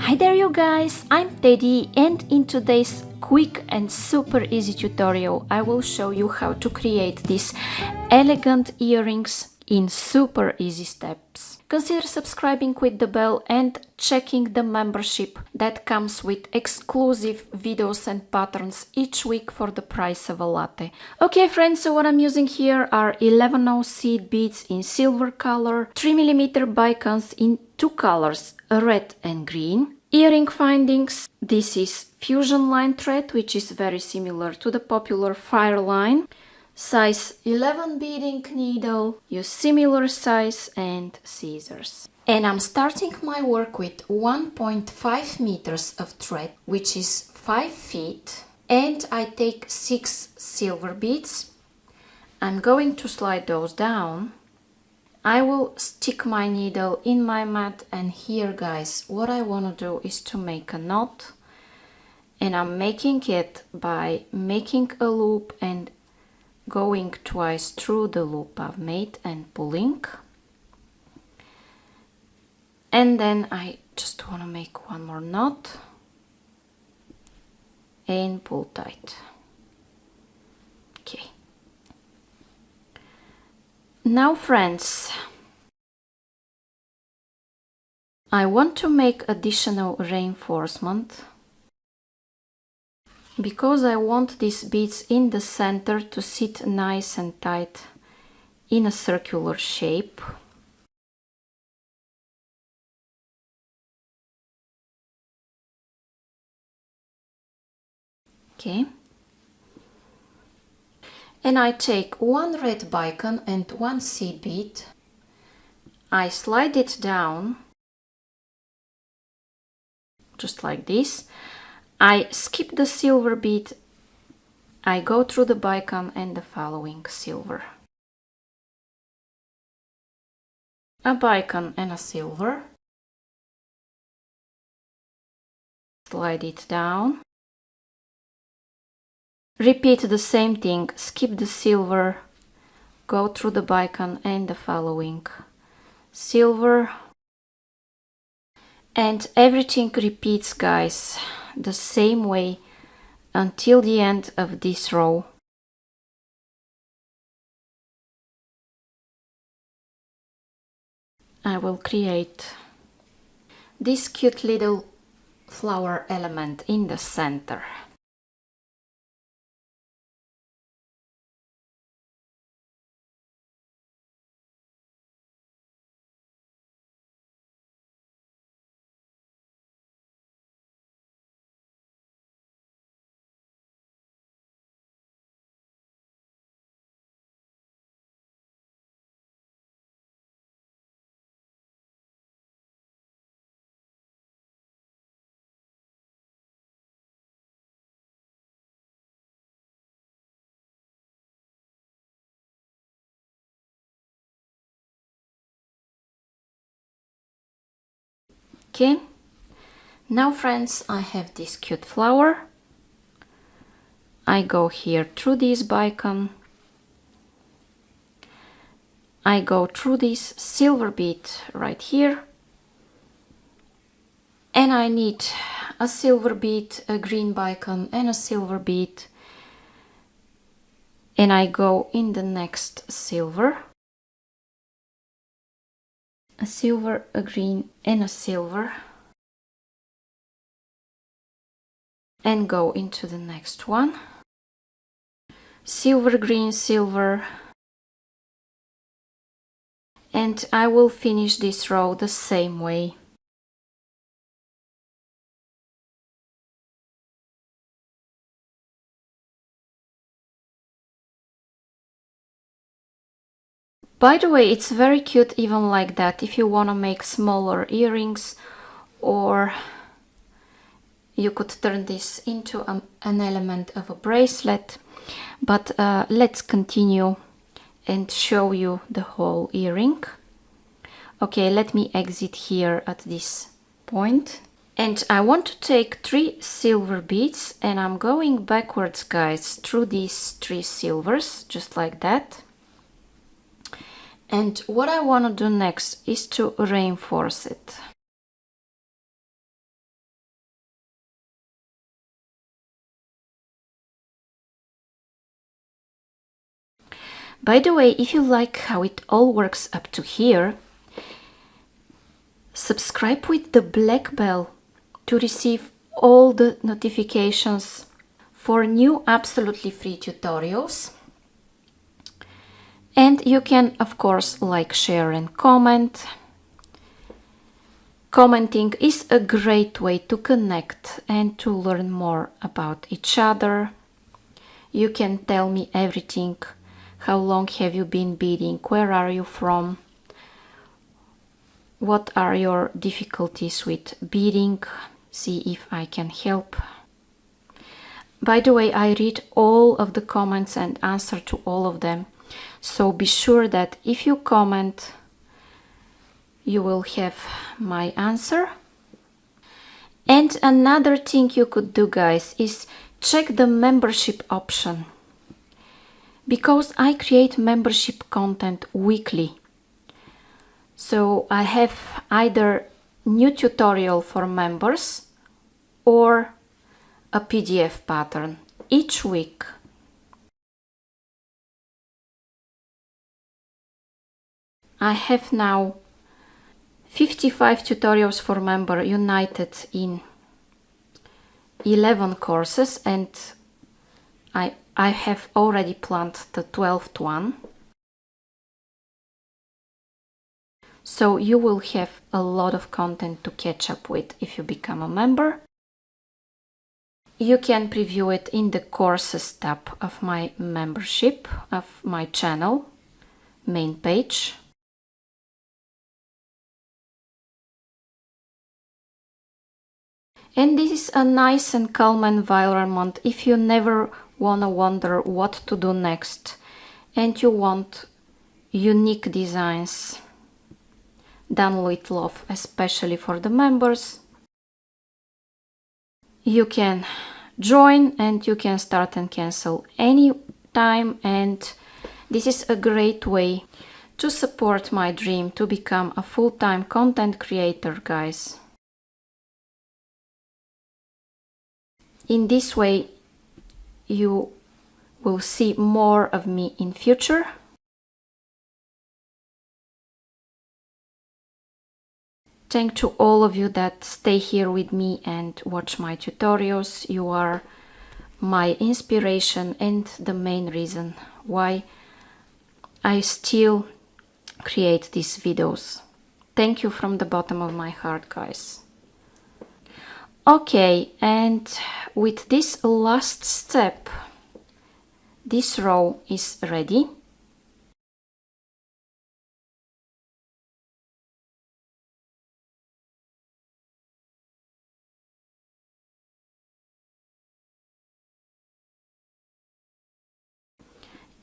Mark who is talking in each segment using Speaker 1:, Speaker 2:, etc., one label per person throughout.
Speaker 1: Hi there you guys, I'm Teddy, and in today's quick and super easy tutorial I will show you how to create these elegant earrings in super easy steps. Consider subscribing with the bell and checking the membership that comes with exclusive videos and patterns each week for the price of a latte. Okay friends, so what I'm using here are 11/0 seed beads in silver color, 3mm Bicones in two colors, red and green. Earring findings, this is Fusionline thread, which is very similar to the popular Fireline. Size 11 beading needle, use similar size and scissors. And I'm starting my work with 1.5 meters of thread, which is 5 feet. And I take 6 silver beads. I'm going to slide those down. I will stick my needle in my mat, and here guys, what I want to do is to make a knot, and I'm making it by making a loop and going twice through the loop I've made and pulling, and then I just want to make one more knot and pull tight. Okay. Now friends, I want to make additional reinforcement because I want these beads in the center to sit nice and tight in a circular shape. Okay. And I take one red bicone and one seed bead. I slide it down, just like this. I skip the silver bead. I go through the bicone and the following silver. A bicone and a silver. Slide it down. Repeat the same thing, skip the silver, go through the bicone and the following silver. And everything repeats guys, the same way until the end of this row. I will create this cute little flower element in the center. Okay, now friends, I have this cute flower. I go here through this bicone. I go through this silver bead right here. And I need a silver bead, a green bicone and a silver bead. And I go in the next silver. A silver, a green and a silver. And go into the next one. Silver, green, silver. And I will finish this row the same way. By the way, it's very cute even like that if you want to make smaller earrings, or you could turn this into an element of a bracelet. But let's continue and show you the whole earring. Okay, let me exit here at this point. And I want to take 3 silver beads, and I'm going backwards guys through these 3 silvers, just like that. And what I want to do next is to reinforce it. By the way, if you like how it all works up to here, subscribe with the black bell to receive all the notifications for new absolutely free tutorials. And you can, of course, like, share and comment. Commenting is a great way to connect and to learn more about each other. You can tell me everything. How long have you been beading? Where are you from? What are your difficulties with beading? See if I can help. By the way, I read all of the comments and answer to all of them. So be sure that if you comment, you will have my answer. And another thing you could do, guys, is check the membership option. Because I create membership content weekly. So I have either new tutorial for members or a PDF pattern each week. I have now 55 tutorials for member united in 11 courses, and I have already planned the 12th one. So you will have a lot of content to catch up with if you become a member. You can preview it in the courses tab of my membership, of my channel main page. And this is a nice and calm environment if you never wanna wonder what to do next and you want unique designs done with love, especially for the members. You can join and you can start and cancel any time, and this is a great way to support my dream to become a full-time content creator, guys. In this way, you will see more of me in future. Thank to all of you that stay here with me and watch my tutorials. You are my inspiration and the main reason why I still create these videos. Thank you from the bottom of my heart, guys. Okay, and with this last step, this row is ready.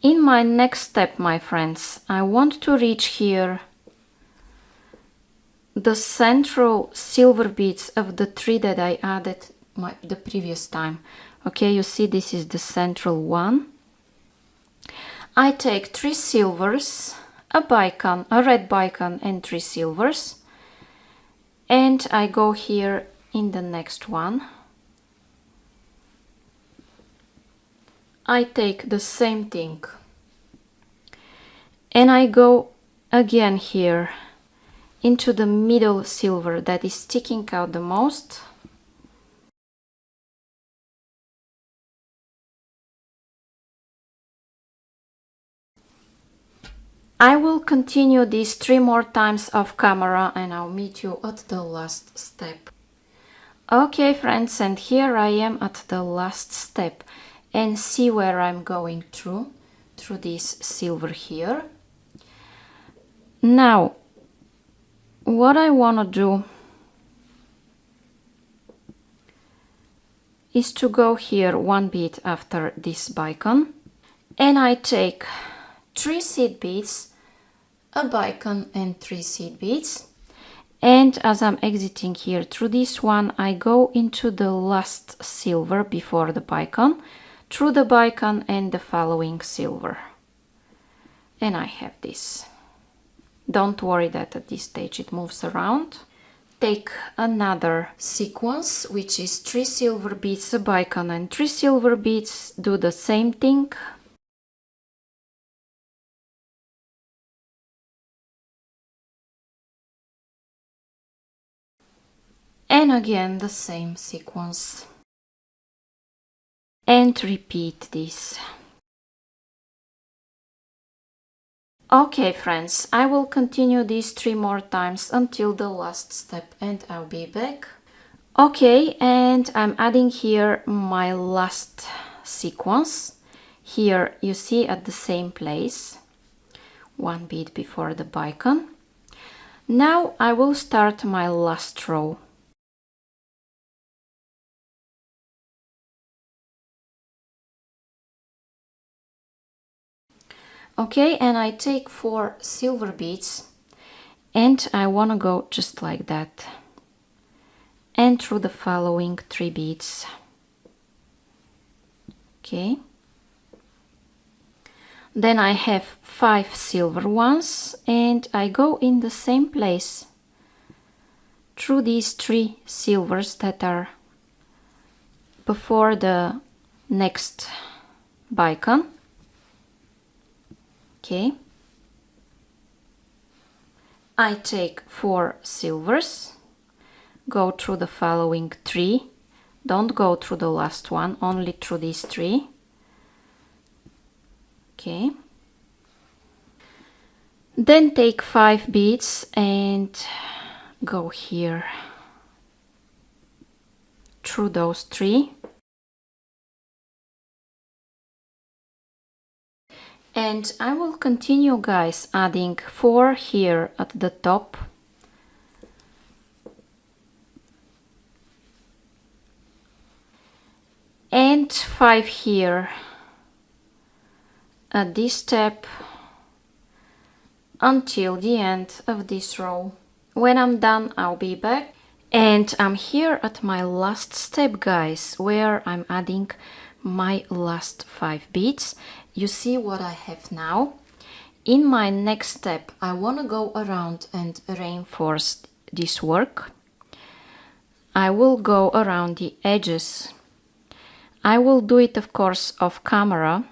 Speaker 1: In my next step, my friends, I want to reach here the central silver beads of the three that I added the previous time. Okay, you see this is the central one. I take 3 silvers, a bicone, a red bicone and 3 silvers, and I go here in the next one. I take the same thing and I go again here into the middle silver that is sticking out the most. I will continue these 3 more times off camera and I'll meet you at the last step. Okay, friends, and here I am at the last step. And see where I'm going through this silver here. Now, what I want to do is to go here 1 bead after this bicone, and I take 3 seed beads, a bicone and 3 seed beads, and as I'm exiting here through this one, I go into the last silver before the bicone, through the bicone and the following silver, and I have this. Don't worry that at this stage it moves around. Take another sequence, which is 3 silver beads, a bicone and 3 silver beads. Do the same thing. And again the same sequence. And repeat this. Okay friends, I will continue these 3 more times until the last step and I'll be back. Okay, and I'm adding here my last sequence. Here you see at the same place, 1 bead before the bicone. Now I will start my last row. Okay, and I take 4 silver beads and I want to go just like that and through the following 3 beads. Okay, then I have 5 silver ones and I go in the same place through these 3 silvers that are before the next bicone. Okay, I take 4 silvers, go through the following 3, don't go through the last one, only through these 3. Okay, then take 5 beads and go here through those 3. And I will continue, guys, adding 4 here at the top. And 5 here at this step until the end of this row. When I'm done, I'll be back. And I'm here at my last step, guys, where I'm adding my last 5 beads. You see what I have now. In my next step, I want to go around and reinforce this work. I will go around the edges. I will do it, of course, off camera.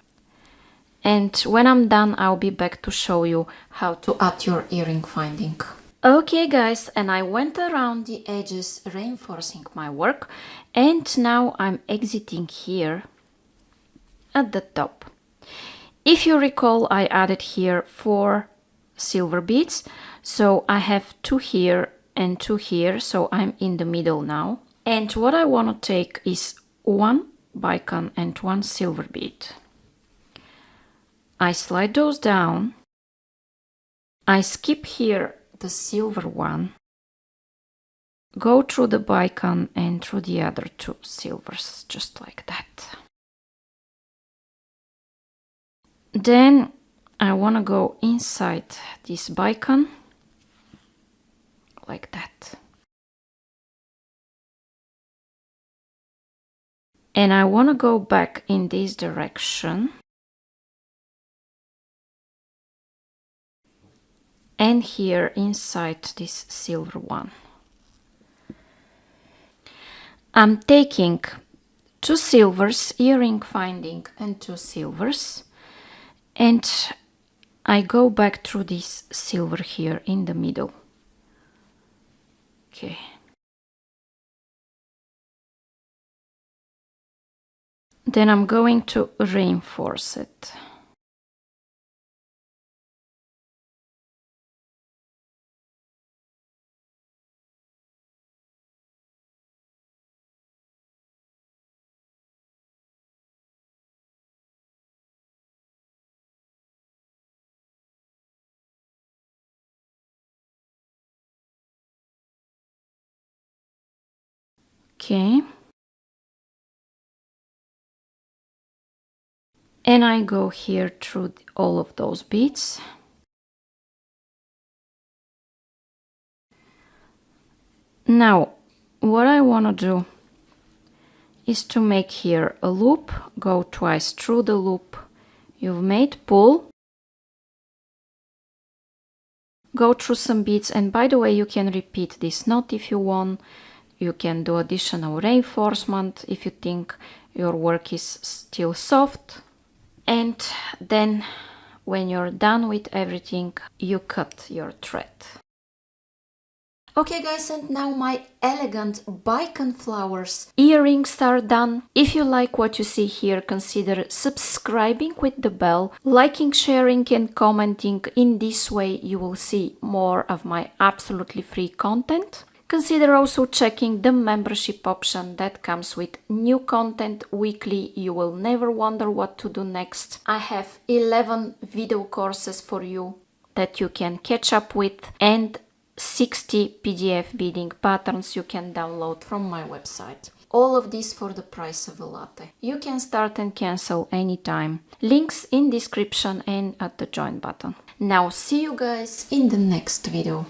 Speaker 1: And when I'm done, I'll be back to show you how to add your earring finding. Okay guys, and I went around the edges reinforcing my work, and now I'm exiting here at the top. If you recall, I added here 4 silver beads, so I have 2 here and 2 here, so I'm in the middle now. And what I want to take is 1 bicone and 1 silver bead. I slide those down. I skip here the silver one, go through the bicone and through the other 2 silvers, just like that. Then I want to go inside this bicone, like that. And I want to go back in this direction. And here inside this silver one. I'm taking 2 silvers, earring finding, and 2 silvers. And I go back through this silver here in the middle. Okay. Then I'm going to reinforce it. Okay. And I go here through all of those beads. Now, what I want to do is to make here a loop, go twice through the loop you've made, pull, go through some beads, and by the way, you can repeat this knot if you want. You can do additional reinforcement if you think your work is still soft. And then when you're done with everything, you cut your thread. Okay guys, and now my elegant bicone flowers earrings are done. If you like what you see here, consider subscribing with the bell, liking, sharing and commenting. In this way you will see more of my absolutely free content. Consider also checking the membership option that comes with new content weekly. You will never wonder what to do next. I have 11 video courses for you that you can catch up with and 60 PDF beading patterns you can download from my website. All of this for the price of a latte. You can start and cancel anytime. Links in description and at the join button. Now see you guys in the next video.